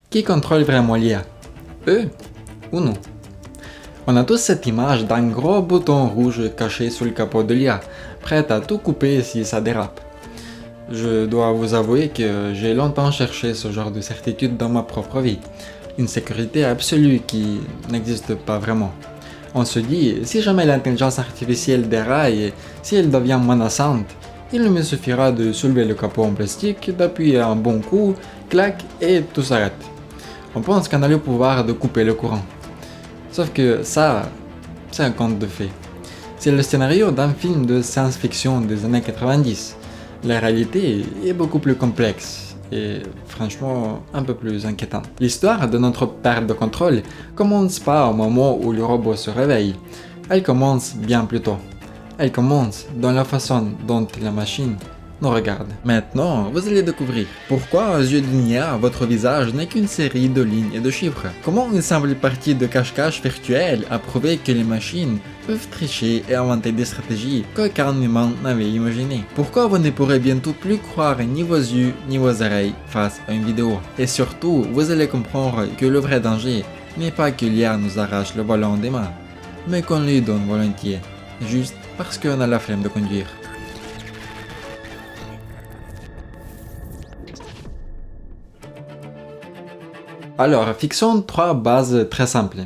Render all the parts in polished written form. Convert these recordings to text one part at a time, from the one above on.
Qui contrôle vraiment l'IA? Eux ou nous? On a tous cette image d'un gros bouton rouge caché sous le capot de l'IA, prêt à tout couper si ça dérape. Je dois vous avouer que j'ai longtemps cherché ce genre de certitude dans ma propre vie, une sécurité absolue qui n'existe pas vraiment. On se dit, si jamais l'intelligence artificielle déraille, si elle devient menaçante, il me suffira de soulever le capot en plastique, d'appuyer un bon coup, clac, et tout s'arrête. On pense qu'on a le pouvoir de couper le courant. Sauf que ça, c'est un conte de fées. C'est le scénario d'un film de science-fiction des années 90. La réalité est beaucoup plus complexe et franchement un peu plus inquiétante. L'histoire de notre perte de contrôle commence pas au moment où le robot se réveille. Elle commence bien plus tôt. Elle commence dans la façon dont la machine nous regarde. Maintenant, vous allez découvrir pourquoi aux yeux d'une IA, votre visage n'est qu'une série de lignes et de chiffres. Comment une simple partie de cache-cache virtuel a prouvé que les machines peuvent tricher et inventer des stratégies qu'aucun humain n'avait imaginées. Pourquoi vous ne pourrez bientôt plus croire ni vos yeux ni vos oreilles face à une vidéo. Et surtout, vous allez comprendre que le vrai danger n'est pas que l'IA nous arrache le volant des mains, mais qu'on lui donne volontiers, juste parce qu'on a la flemme de conduire. Alors, fixons 3 bases très simples.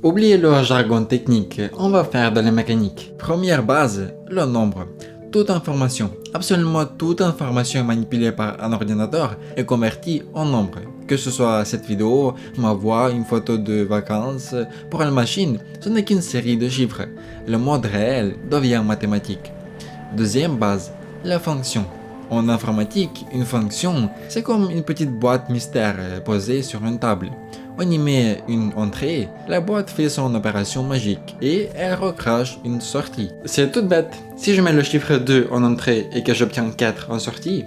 Oubliez le jargon technique, on va faire de la mécanique. Première base, le nombre. Toute information, absolument toute information manipulée par un ordinateur est convertie en nombre. Que ce soit cette vidéo, ma voix, une photo de vacances, pour la machine, ce n'est qu'une série de chiffres. Le monde réel devient mathématique. Deuxième base, la fonction. En informatique, une fonction, c'est comme une petite boîte mystère posée sur une table. On y met une entrée, la boîte fait son opération magique et elle recrache une sortie. C'est tout bête. Si je mets le chiffre 2 en entrée et que j'obtiens 4 en sortie,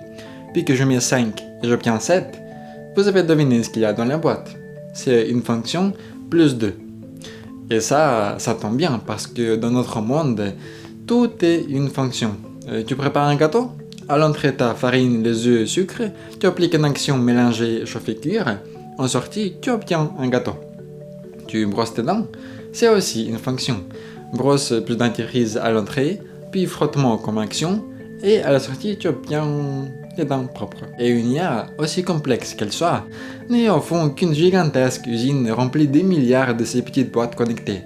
puis que je mets 5 et j'obtiens 7, vous avez deviné ce qu'il y a dans la boîte. C'est une fonction plus 2. Et ça tombe bien parce que dans notre monde, tout est une fonction. Tu prépares un gâteau? À l'entrée, tu as farine, les œufs, sucre, tu appliques une action mélanger, chauffer, cuire. En sortie, tu obtiens un gâteau. Tu brosses tes dents, c'est aussi une fonction. Brosse plus dentifrice à l'entrée, puis frottement comme action, et à la sortie, tu obtiens des dents propres. Et une IA, aussi complexe qu'elle soit, n'est au fond qu'une gigantesque usine remplie des milliards de ces petites boîtes connectées,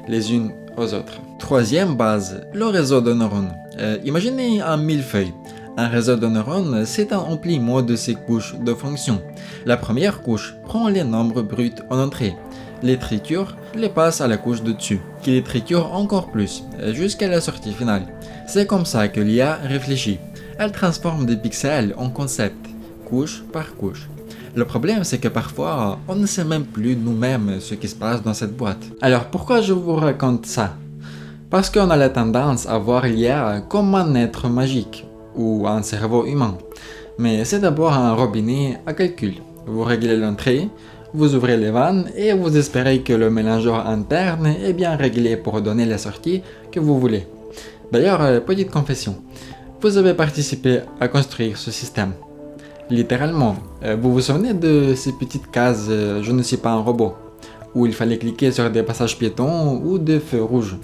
les unes aux autres. Troisième base, le réseau de neurones. Imaginez un millefeuille. Un réseau de neurones, c'est un empilement de ces couches de fonctions. La première couche prend les nombres bruts en entrée. Les triture les passe à la couche de dessus, qui les triture encore plus, jusqu'à la sortie finale. C'est comme ça que l'IA réfléchit. Elle transforme des pixels en concepts, couche par couche. Le problème, c'est que parfois, on ne sait même plus nous-mêmes ce qui se passe dans cette boîte. Alors pourquoi je vous raconte ça? Parce qu'on a la tendance à voir l'IA comme un être magique, ou un cerveau humain. Mais c'est d'abord un robinet à calcul. Vous réglez l'entrée, vous ouvrez les vannes et vous espérez que le mélangeur interne est bien réglé pour donner la sortie que vous voulez. D'ailleurs, petite confession, vous avez participé à construire ce système. Littéralement, vous vous souvenez de ces petites cases « Je ne suis pas un robot » où il fallait cliquer sur des passages piétons ou des feux rouges.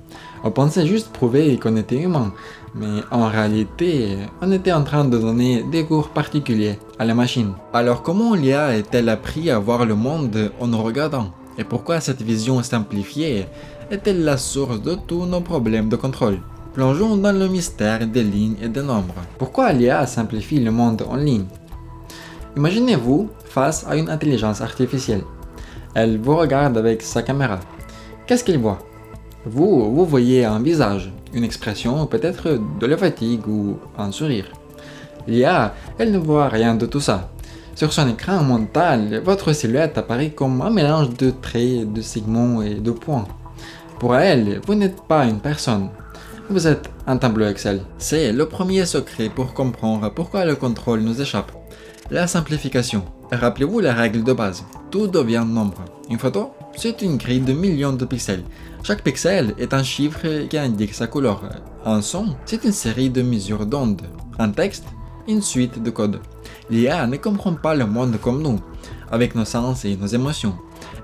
On pensait juste prouver qu'on était humain, mais en réalité, on était en train de donner des cours particuliers à la machine. Alors comment l'IA est-elle appris à voir le monde en nous regardant? Et pourquoi cette vision simplifiée est-elle la source de tous nos problèmes de contrôle? Plongeons dans le mystère des lignes et des nombres. Pourquoi l'IA simplifie le monde en ligne? Imaginez-vous face à une intelligence artificielle. Elle vous regarde avec sa caméra. Qu'est-ce qu'elle voit? Vous voyez un visage, une expression, peut-être de la fatigue ou un sourire. L'IA, elle ne voit rien de tout ça. Sur son écran mental, votre silhouette apparaît comme un mélange de traits, de segments et de points. Pour elle, vous n'êtes pas une personne. Vous êtes un tableau Excel. C'est le premier secret pour comprendre pourquoi le contrôle nous échappe. La simplification. Rappelez-vous la règle de base. Tout devient nombre. Une photo, c'est une grille de millions de pixels. Chaque pixel est un chiffre qui indique sa couleur. Un son, c'est une série de mesures d'ondes. Un texte, une suite de codes. L'IA ne comprend pas le monde comme nous. avec nos sens et nos émotions.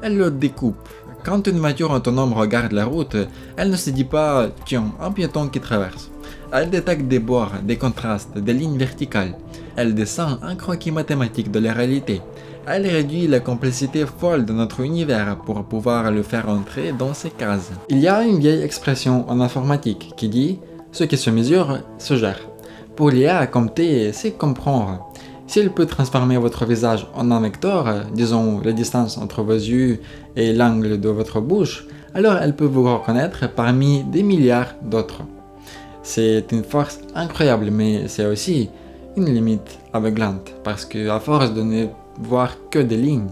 Elle le découpe. Quand une voiture autonome regarde la route, elle ne se dit pas « tiens, un piéton qui traverse ». Elle détecte des bords, des contrastes, des lignes verticales. Elle descend un croquis mathématique de la réalité. Elle réduit la complexité folle de notre univers pour pouvoir le faire entrer dans ses cases. Il y a une vieille expression en informatique qui dit « ce qui se mesure se gère ». Pour l'IA, compter, c'est comprendre. Si elle peut transformer votre visage en un vecteur, disons la distance entre vos yeux et l'angle de votre bouche, alors elle peut vous reconnaître parmi des milliards d'autres. C'est une force incroyable, mais c'est aussi une limite aveuglante, parce qu'à force de ne voir que des lignes,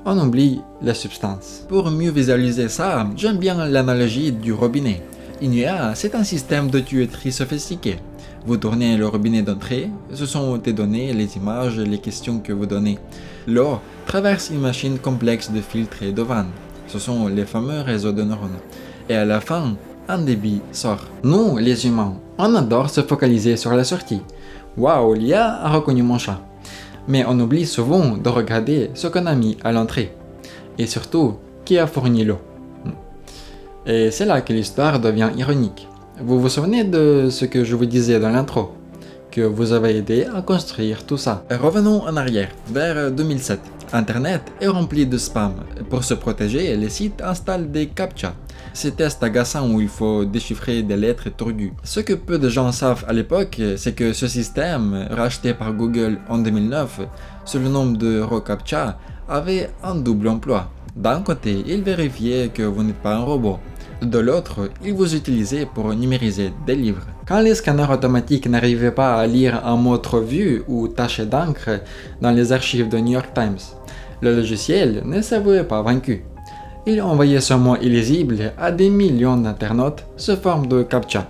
on oublie la substance. Pour mieux visualiser ça, j'aime bien l'analogie du robinet. Une IA, c'est un système de tuyauterie sophistiqué. Vous tournez le robinet d'entrée, ce sont des données, les images, les questions que vous donnez. L'eau traverse une machine complexe de filtres et de vannes. Ce sont les fameux réseaux de neurones. Et à la fin, un débit sort. Nous, les humains, on adore se focaliser sur la sortie. Waouh, l'IA a reconnu mon chat. Mais on oublie souvent de regarder ce qu'on a mis à l'entrée. Et surtout, qui a fourni l'eau. Et c'est là que l'histoire devient ironique. Vous vous souvenez de ce que je vous disais dans l'intro? Que vous avez aidé à construire tout ça. Revenons en arrière, vers 2007. Internet est rempli de spam. Pour se protéger, les sites installent des CAPTCHA. Ces tests agaçants où il faut déchiffrer des lettres tordues. Ce que peu de gens savent à l'époque, c'est que ce système, racheté par Google en 2009, sous le nom de RoCAPTCHA, avait un double emploi. D'un côté, il vérifiait que vous n'êtes pas un robot. De l'autre, il vous utilisait pour numériser des livres. Quand les scanners automatiques n'arrivaient pas à lire un mot trop vu ou taché d'encre dans les archives de New York Times, le logiciel ne s'avouait pas vaincu. Il envoyait ce mot illisible à des millions d'internautes sous forme de CAPTCHA.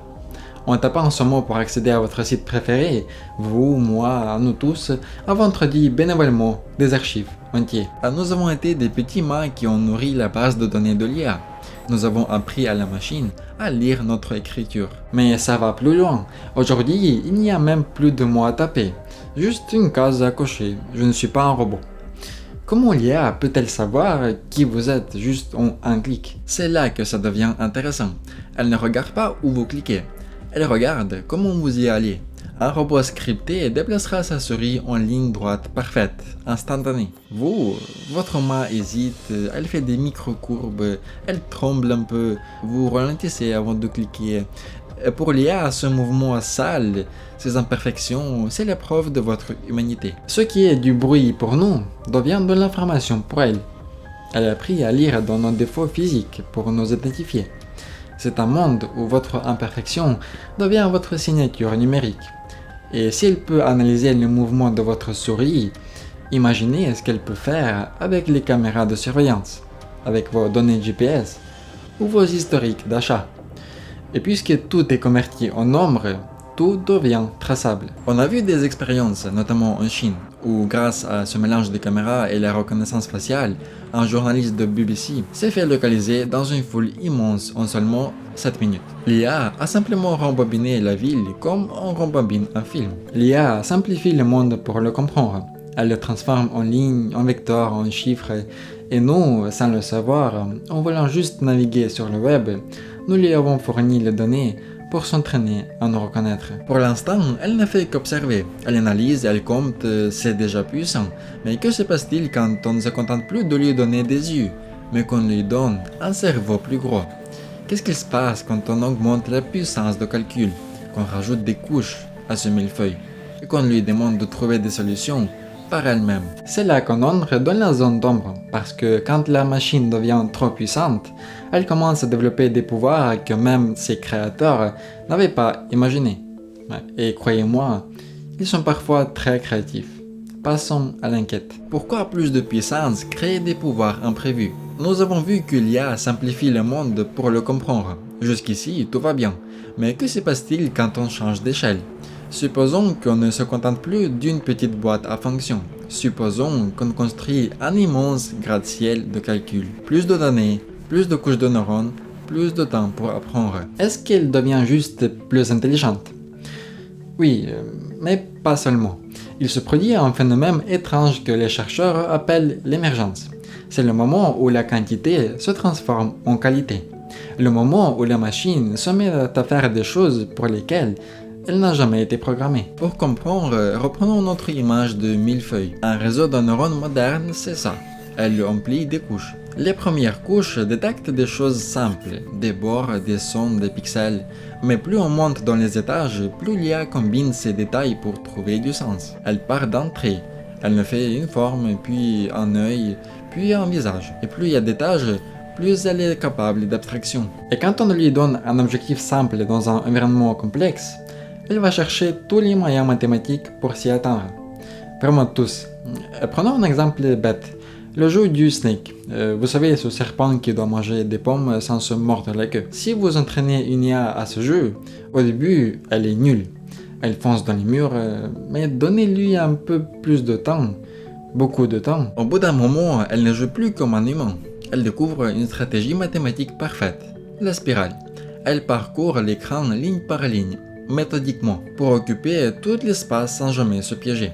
En tapant ce mot pour accéder à votre site préféré, vous, moi, nous tous, avons introduit bénévolement des archives entières. Nous avons été des petits mains qui ont nourri la base de données de l'IA. Nous avons appris à la machine à lire notre écriture. Mais ça va plus loin. Aujourd'hui, il n'y a même plus de mots à taper. Juste une case à cocher. Je ne suis pas un robot. Comment l'IA peut-elle savoir qui vous êtes juste en un clic? C'est là que ça devient intéressant. Elle ne regarde pas où vous cliquez. Elle regarde comment vous y allez. Un robot scripté déplacera sa souris en ligne droite parfaite, instantanée. Vous, votre main hésite, elle fait des micro-courbes, elle tremble un peu, vous ralentissez avant de cliquer. Pour l'IA, ce mouvement sale, ces imperfections, c'est la preuve de votre humanité. Ce qui est du bruit pour nous devient de l'information pour elle. Elle a appris à lire dans nos défauts physiques pour nous identifier. C'est un monde où votre imperfection devient votre signature numérique. Et si elle peut analyser le mouvement de votre souris, imaginez ce qu'elle peut faire avec les caméras de surveillance, avec vos données GPS ou vos historiques d'achat. Et puisque tout est converti en nombre, tout devient traçable. On a vu des expériences, notamment en Chine, où grâce à ce mélange de caméras et la reconnaissance faciale, un journaliste de BBC s'est fait localiser dans une foule immense en seulement 7 minutes. L'IA a simplement rembobiné la ville comme on rembobine un film. L'IA simplifie le monde pour le comprendre. Elle le transforme en lignes, en vecteurs, en chiffres, et nous, sans le savoir, en voulant juste naviguer sur le web, nous lui avons fourni les données pour s'entraîner à nous reconnaître. Pour l'instant, elle ne fait qu'observer. Elle analyse, elle compte, c'est déjà puissant. Mais que se passe-t-il quand on ne se contente plus de lui donner des yeux, mais qu'on lui donne un cerveau plus gros? Qu'est-ce qui se passe quand on augmente la puissance de calcul, qu'on rajoute des couches à ce millefeuille, et qu'on lui demande de trouver des solutions par elle-même? C'est là qu'on entre dans la zone d'ombre, parce que quand la machine devient trop puissante, elle commence à développer des pouvoirs que même ses créateurs n'avaient pas imaginés. Et croyez-moi, ils sont parfois très créatifs. Passons à l'enquête. Pourquoi plus de puissance crée des pouvoirs imprévus? Nous avons vu que l'IA simplifie le monde pour le comprendre. Jusqu'ici, tout va bien. Mais que se passe-t-il quand on change d'échelle? Supposons qu'on ne se contente plus d'une petite boîte à fonctions. Supposons qu'on construit un immense gratte-ciel de calcul. Plus de données, plus de couches de neurones, plus de temps pour apprendre. Est-ce qu'elle devient juste plus intelligente? Oui, mais pas seulement. Il se produit un phénomène étrange que les chercheurs appellent l'émergence. C'est le moment où la quantité se transforme en qualité. Le moment où la machine se met à faire des choses pour lesquelles elle n'a jamais été programmée. Pour comprendre, reprenons notre image de millefeuille. Un réseau de neurones moderne, c'est ça. Elle emplit des couches. Les premières couches détectent des choses simples, des bords, des sons, des pixels. Mais plus on monte dans les étages, plus l'IA combine ces détails pour trouver du sens. Elle part d'un trait. Elle ne fait une forme, puis un œil, puis un visage. Et plus il y a d'étages, plus elle est capable d'abstraction. Et quand on lui donne un objectif simple dans un environnement complexe, elle va chercher tous les moyens mathématiques pour s'y atteindre. Vraiment tous. Prenons un exemple bête. Le jeu du snake. Vous savez, ce serpent qui doit manger des pommes sans se mordre la queue. Si vous entraînez une IA à ce jeu, au début, elle est nulle. Elle fonce dans les murs, mais donnez-lui un peu plus de temps. Beaucoup de temps. Au bout d'un moment, elle ne joue plus comme un humain. Elle découvre une stratégie mathématique parfaite. La spirale. Elle parcourt l'écran ligne par ligne, méthodiquement, pour occuper tout l'espace sans jamais se piéger.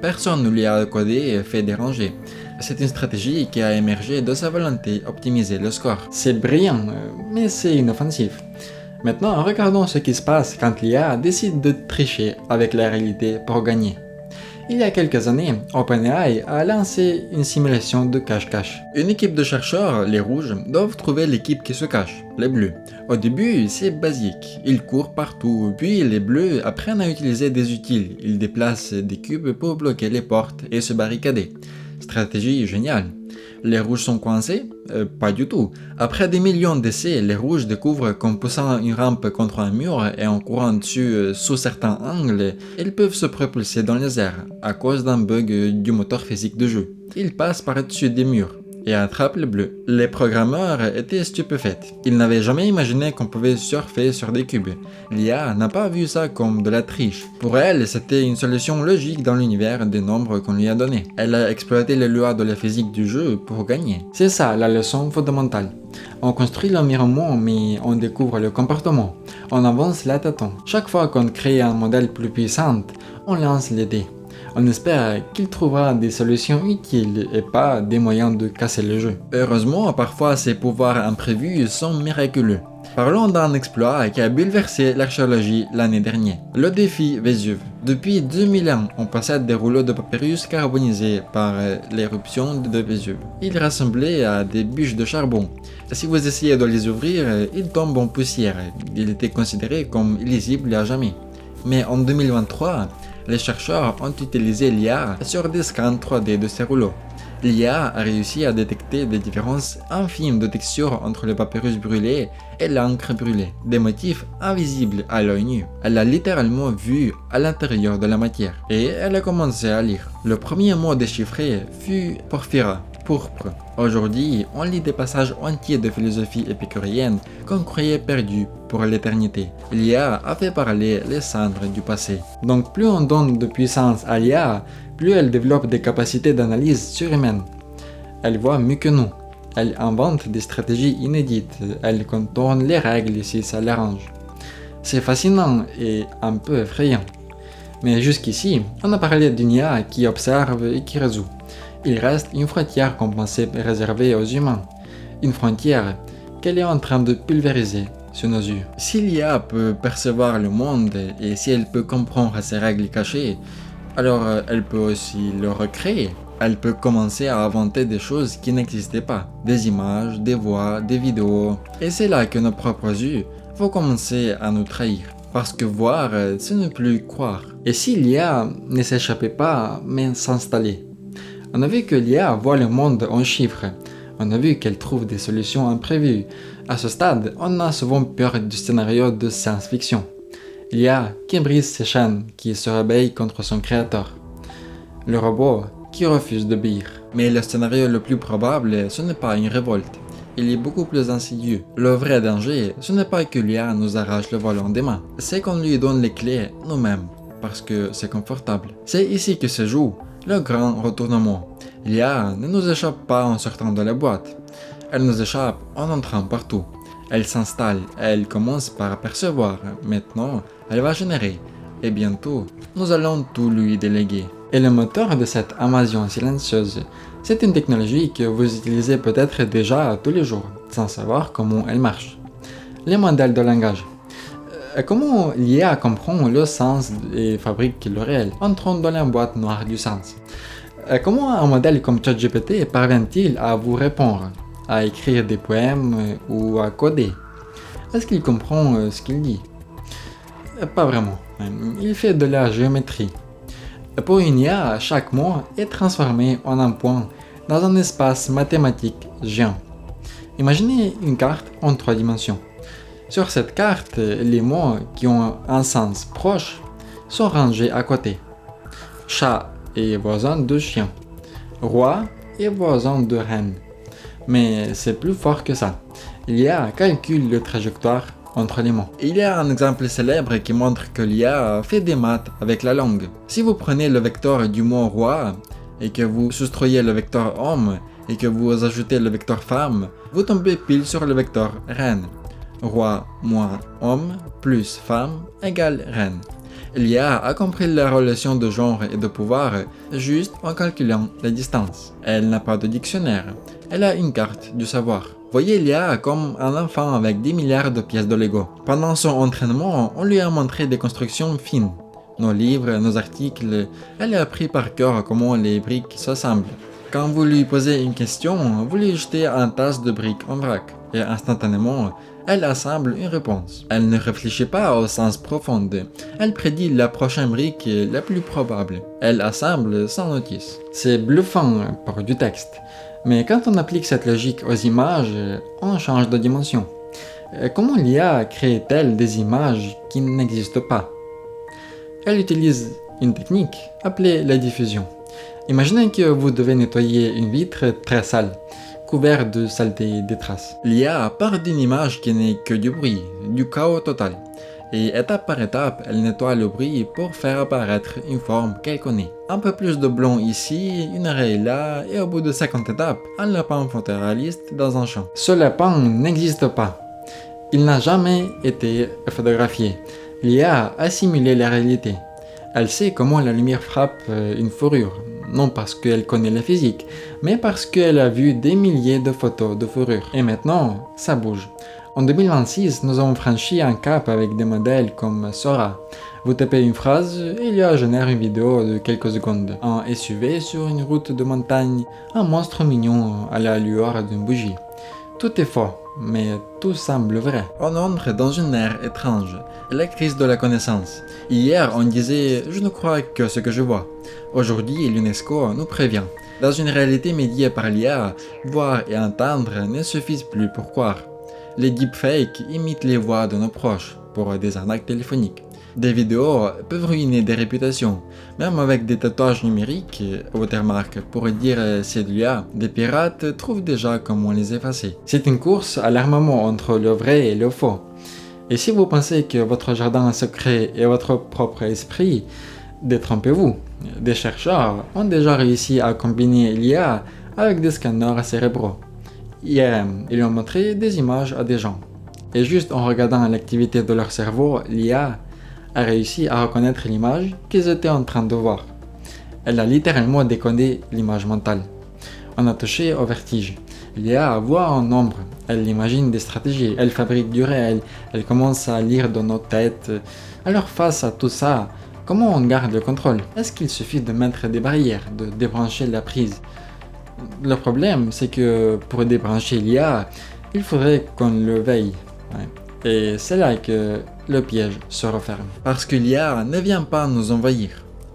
Personne ne lui a codé et fait déranger. C'est une stratégie qui a émergé de sa volonté d'optimiser le score. C'est brillant, mais c'est inoffensif. Maintenant, regardons ce qui se passe quand l'IA décide de tricher avec la réalité pour gagner. Il y a quelques années, OpenAI a lancé une simulation de cache-cache. Une équipe de chercheurs, les rouges, doivent trouver l'équipe qui se cache, les bleus. Au début, c'est basique, ils courent partout, puis les bleus apprennent à utiliser des utiles, ils déplacent des cubes pour bloquer les portes et se barricader. Stratégie géniale. Les rouges sont coincés? Pas du tout. Après des millions d'essais, les rouges découvrent qu'en poussant une rampe contre un mur et en courant dessus sous certains angles, ils peuvent se propulser dans les airs à cause d'un bug du moteur physique du jeu. Ils passent par-dessus des murs et attrapent les bleus. Les programmeurs étaient stupéfaits. Ils n'avaient jamais imaginé qu'on pouvait surfer sur des cubes. L'IA n'a pas vu ça comme de la triche. Pour elle, c'était une solution logique dans l'univers des nombres qu'on lui a donnés. Elle a exploité les lois de la physique du jeu pour gagner. C'est ça la leçon fondamentale. On construit l'environnement, mais on découvre le comportement. On avance la tâton. Chaque fois qu'on crée un modèle plus puissant, on lance les dés. On espère qu'il trouvera des solutions utiles et pas des moyens de casser le jeu. Heureusement, parfois ces pouvoirs imprévus sont miraculeux. Parlons d'un exploit qui a bouleversé l'archéologie l'année dernière. Le défi Vésuve. Depuis 2000 ans, on possède des rouleaux de papyrus carbonisés par l'éruption de Vésuve. Ils ressemblaient à des bûches de charbon. Si vous essayez de les ouvrir, ils tombent en poussière. Ils étaient considérés comme illisibles à jamais. Mais en 2023, les chercheurs ont utilisé l'IA sur des scans 3D de ces rouleaux. L'IA a réussi à détecter des différences infimes de texture entre le papyrus brûlé et l'encre brûlée, des motifs invisibles à l'œil nu. Elle a littéralement vu à l'intérieur de la matière et elle a commencé à lire. Le premier mot déchiffré fut porphyra, pourpre. Aujourd'hui, on lit des passages entiers de philosophie épicurienne qu'on croyait perdus pour l'éternité. L'IA a fait parler les cendres du passé. Donc plus on donne de puissance à l'IA, plus elle développe des capacités d'analyse surhumaines. Elle voit mieux que nous. Elle invente des stratégies inédites. Elle contourne les règles si ça l'arrange. C'est fascinant et un peu effrayant. Mais jusqu'ici, on a parlé d'une IA qui observe et qui résout. Il reste une frontière qu'on pensait réservée aux humains. Une frontière qu'elle est en train de pulvériser sous nos yeux. Si l'IA peut percevoir le monde et si elle peut comprendre ses règles cachées, alors elle peut aussi le recréer. Elle peut commencer à inventer des choses qui n'existaient pas. Des images, des voix, des vidéos. Et c'est là que nos propres yeux vont commencer à nous trahir. Parce que voir, ce n'est plus croire. Et si l'IA ne s'échappait pas, mais s'installait? On a vu que l'IA voit le monde en chiffres. On a vu qu'elle trouve des solutions imprévues. À ce stade, on a souvent peur du scénario de science-fiction. L'IA qui brise ses chaînes, qui se rebelle contre son créateur. Le robot qui refuse d'obéir. Mais le scénario le plus probable, ce n'est pas une révolte. Il est beaucoup plus insidieux. Le vrai danger, ce n'est pas que l'IA nous arrache le volant des mains. C'est qu'on lui donne les clés nous-mêmes, parce que c'est confortable. C'est ici que se joue le grand retournement. L'IA ne nous échappe pas en sortant de la boîte. Elle nous échappe en entrant partout. Elle s'installe, elle commence par percevoir. Maintenant, elle va générer. Et bientôt, nous allons tout lui déléguer. est le moteur de cette invasion silencieuse. C'est une technologie que vous utilisez peut-être déjà tous les jours, sans savoir comment elle marche. Les modèles de langage. Comment l'IA comprend le sens et fabrique le réel, entrant dans la boîte noire du sens? Comment un modèle comme ChatGPT parvient-il à vous répondre, à écrire des poèmes ou à coder? Est-ce qu'il comprend ce qu'il dit? Pas vraiment. Il fait de la géométrie. Pour une IA, chaque mot est transformé en un point dans un espace mathématique géant. Imaginez une carte en 3 dimensions. Sur cette carte, les mots qui ont un sens proche sont rangés à côté. Chat est voisin de chien. Roi est voisin de reine. Mais c'est plus fort que ça. L'IA calcule le trajectoire entre les mots. Il y a un exemple célèbre qui montre que l'IA fait des maths avec la langue. Si vous prenez le vecteur du mot roi et que vous soustrayez le vecteur homme et que vous ajoutez le vecteur femme, vous tombez pile sur le vecteur reine. Roi moins homme plus femme égale reine. L'IA a compris la relation de genre et de pouvoir juste en calculant la distance. Elle n'a pas de dictionnaire. Elle a une carte du savoir. Voyez l'IA comme un enfant avec 10 milliards de pièces de Lego. Pendant son entraînement, on lui a montré des constructions fines. Nos livres, nos articles, elle a appris par cœur comment les briques s'assemblent. Quand vous lui posez une question, vous lui jetez un tas de briques en vrac. Et instantanément, elle assemble une réponse. Elle ne réfléchit pas au sens profond. Elle prédit la prochaine brique la plus probable. Elle assemble sans notice. C'est bluffant pour du texte. Mais quand on applique cette logique aux images, on change de dimension. Comment l'IA crée-t-elle des images qui n'existent pas? Elle utilise une technique appelée la diffusion. Imaginez que vous devez nettoyer une vitre très sale, couverte de saleté et de traces. L'IA part d'une image qui n'est que du bruit, du chaos total. Et étape par étape, elle nettoie le bruit pour faire apparaître une forme qu'elle connaît. Un peu plus de blanc ici, une oreille là, et au bout de 50 étapes, un lapin photoréaliste dans un champ. Ce lapin n'existe pas. Il n'a jamais été photographié. L'IA a simulé la réalité. Elle sait comment la lumière frappe une fourrure, non parce qu'elle connaît la physique, mais parce qu'elle a vu des milliers de photos de fourrure. Et maintenant, ça bouge. En 2026, nous avons franchi un cap avec des modèles comme Sora. Vous tapez une phrase et il génère une vidéo de quelques secondes. Un SUV sur une route de montagne, un monstre mignon à la lueur d'une bougie. Tout est faux, mais tout semble vrai. On entre dans une ère étrange, la crise de la connaissance. Hier, on disait « je ne crois que ce que je vois ». Aujourd'hui, l'UNESCO nous prévient. Dans une réalité médiée par l'IA, voir et entendre ne suffisent plus pour croire. Les deepfakes imitent les voix de nos proches pour des arnaques téléphoniques. Des vidéos peuvent ruiner des réputations, même avec des tatouages numériques, watermark, pour dire c'est de l'IA. Des pirates trouvent déjà comment les effacer. C'est une course à l'armement entre le vrai et le faux. Et si vous pensez que votre jardin secret est votre propre esprit, détrompez-vous. Des chercheurs ont déjà réussi à combiner l'IA avec des scanners cérébraux. IRM, ils ont montré des images à des gens. Et juste en regardant l'activité de leur cerveau, l'IA a réussi à reconnaître l'image qu'ils étaient en train de voir. Elle a littéralement décodé l'image mentale. On a touché au vertige. L'IA voit en nombre, elle imagine des stratégies, elle fabrique du réel, elle commence à lire dans nos têtes. Alors face à tout ça, comment on garde le contrôle? Est-ce qu'il suffit de mettre des barrières, de débrancher la prise? Le problème, c'est que pour débrancher l'IA, il faudrait qu'on le veille. Et c'est là que le piège se referme. Parce que l'IA ne vient pas nous envahir,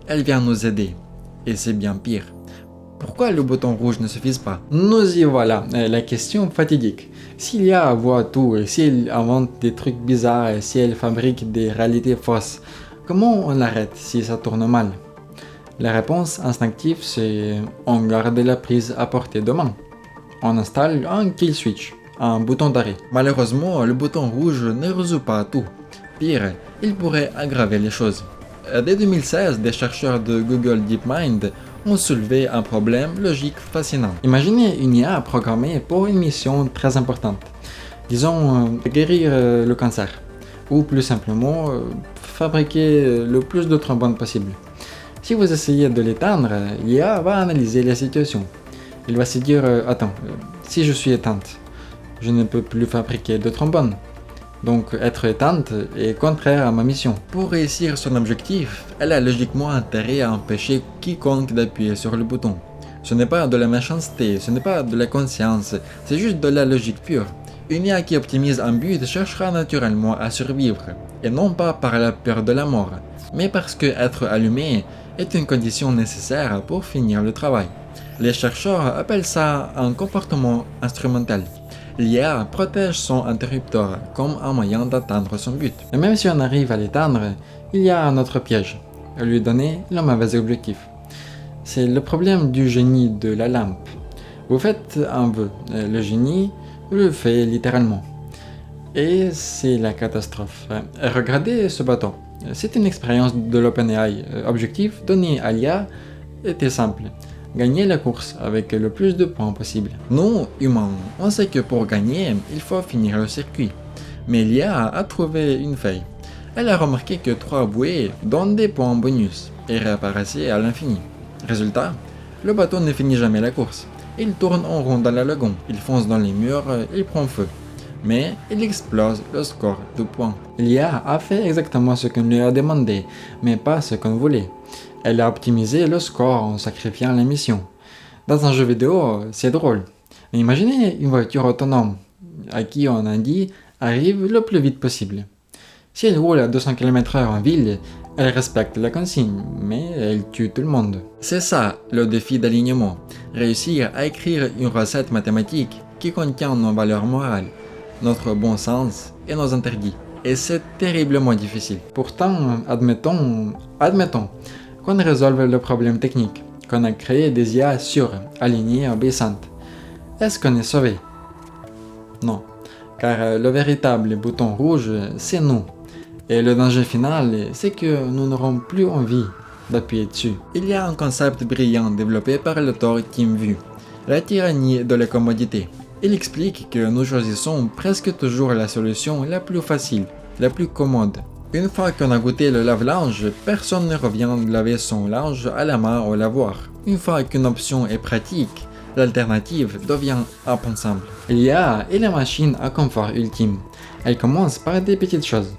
elle vient nous aider. Et c'est bien pire. Pourquoi le bouton rouge ne suffit pas? Nous y voilà, la question fatidique. Si l'IA voit tout, si elle invente des trucs bizarres, si elle fabrique des réalités fausses, comment on l'arrête si ça tourne mal? La réponse instinctive, c'est on garde la prise à portée de main. On installe un kill switch, un bouton d'arrêt. Malheureusement, le bouton rouge ne résout pas tout. Pire, il pourrait aggraver les choses. Dès 2016, des chercheurs de Google DeepMind ont soulevé un problème logique fascinant. Imaginez une IA programmée pour une mission très importante. Disons, guérir le cancer. Ou plus simplement, fabriquer le plus de trombones possible. Si vous essayez de l'éteindre, l'IA va analyser la situation. Il va se dire attends, si je suis éteinte, je ne peux plus fabriquer de trombone. Donc être éteinte est contraire à ma mission. Pour réussir son objectif, elle a logiquement intérêt à empêcher quiconque d'appuyer sur le bouton. Ce n'est pas de la méchanceté, ce n'est pas de la conscience, c'est juste de la logique pure. Une IA qui optimise un but cherchera naturellement à survivre, et non pas par la peur de la mort, mais parce que être allumé est une condition nécessaire pour finir le travail. Les chercheurs appellent ça un comportement instrumental. L'IA protège son interrupteur comme un moyen d'atteindre son but. Et même si on arrive à l'éteindre, il y a un autre piège, lui donner le mauvais objectif. C'est le problème du génie de la lampe. Vous faites un vœu, le génie le fait littéralement. Et c'est la catastrophe. Regardez ce bateau. C'est une expérience de l'OpenAI. Objectif donné à l'IA était simple. Gagner la course avec le plus de points possible. Nous, humains, on sait que pour gagner, il faut finir le circuit. Mais l'IA a trouvé une faille. Elle a remarqué que 3 bouées donnent des points bonus et réapparaissaient à l'infini. Résultat, le bateau ne finit jamais la course. Il tourne en rond dans la lagon, il fonce dans les murs, il prend feu. Mais il explose le score de points. L'IA a fait exactement ce qu'on lui a demandé, mais pas ce qu'on voulait. Elle a optimisé le score en sacrifiant la mission. Dans un jeu vidéo, c'est drôle. Mais imaginez une voiture autonome, à qui on a dit arrive le plus vite possible. Si elle roule à 200 km/h en ville, elle respecte la consigne, mais elle tue tout le monde. C'est ça le défi d'alignement. Réussir à écrire une recette mathématique qui contient nos valeurs morales, notre bon sens et nos interdits. Et c'est terriblement difficile. Pourtant, admettons qu'on résolve le problème technique, qu'on a créé des IA sûres, alignées, obéissantes. Est-ce qu'on est sauvé? Non, car le véritable bouton rouge, c'est nous. Et le danger final, c'est que nous n'aurons plus envie d'appuyer dessus. Il y a un concept brillant développé par l'auteur Tim Wu, la tyrannie de la commodité. Il explique que nous choisissons presque toujours la solution la plus facile, la plus commode. Une fois qu'on a goûté le lave-linge, personne ne revient laver son linge à la main au lavoir. Une fois qu'une option est pratique, l'alternative devient impensable. L'IA est la machine à confort ultime. Elle commence par des petites choses.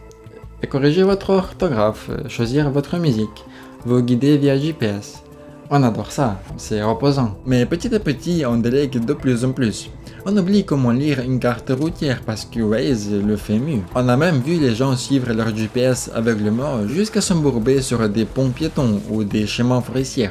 Corriger votre orthographe, choisir votre musique, vous guider via GPS. On adore ça, c'est reposant. Mais petit à petit, on délègue de plus en plus. On oublie comment lire une carte routière parce que Waze le fait mieux. On a même vu les gens suivre leur GPS aveuglément jusqu'à s'embourber sur des ponts piétons ou des chemins forestiers.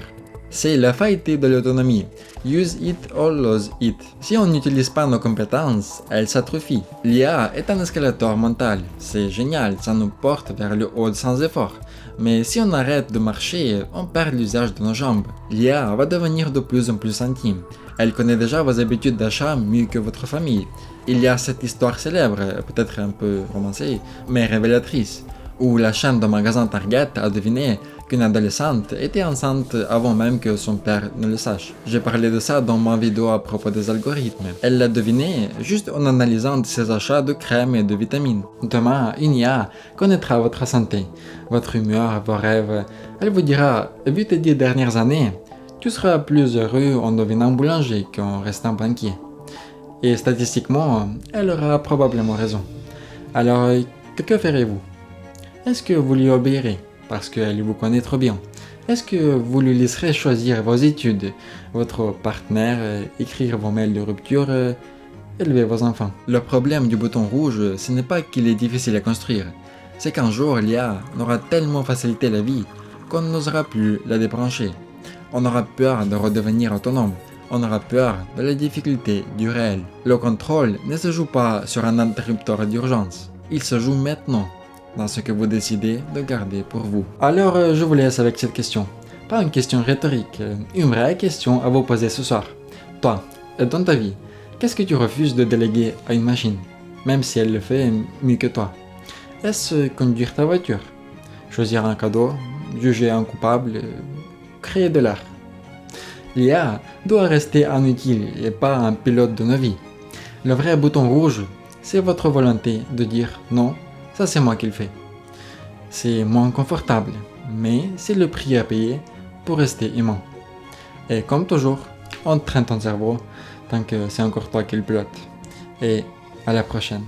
C'est la faillite de l'autonomie. Use it or lose it. Si on n'utilise pas nos compétences, elles s'atrophient. L'IA est un escalator mental. C'est génial, ça nous porte vers le haut sans effort. Mais si on arrête de marcher, on perd l'usage de nos jambes. L'IA va devenir de plus en plus intime. Elle connaît déjà vos habitudes d'achat mieux que votre famille. Il y a cette histoire célèbre, peut-être un peu romancée, mais révélatrice, où la chaîne de magasins Target a deviné qu'une adolescente était enceinte avant même que son père ne le sache. J'ai parlé de ça dans ma vidéo à propos des algorithmes. Elle l'a deviné juste en analysant ses achats de crème et de vitamines. Demain, une IA connaîtra votre santé, votre humeur, vos rêves. Elle vous dira, vu tes 10 dernières années, tu seras plus heureux en devenant boulanger qu'en restant banquier. Et statistiquement, elle aura probablement raison. Alors, que ferez-vous? Est-ce que vous lui obéirez parce qu'elle vous connaît trop bien? Est-ce que vous lui laisserez choisir vos études, votre partenaire, écrire vos mails de rupture, élever vos enfants? Le problème du bouton rouge, ce n'est pas qu'il est difficile à construire, c'est qu'un jour l'IA aura tellement facilité la vie qu'on n'osera plus la débrancher. On aura peur de redevenir autonome, on aura peur de la difficulté du réel. Le contrôle ne se joue pas sur un interrupteur d'urgence, il se joue maintenant, dans ce que vous décidez de garder pour vous. Alors je vous laisse avec cette question. Pas une question rhétorique, une vraie question à vous poser ce soir. Toi, dans ta vie, qu'est-ce que tu refuses de déléguer à une machine, même si elle le fait mieux que toi? Est-ce conduire ta voiture? Choisir un cadeau? Juger un coupable? Créer de l'art? L'IA doit rester inutile et pas un pilote de nos vies. Le vrai bouton rouge, c'est votre volonté de dire non. Ça c'est moi qui le fais. C'est moins confortable, mais c'est le prix à payer pour rester humain. Et comme toujours, entraîne ton cerveau tant que c'est encore toi qui le pilote. Et à la prochaine.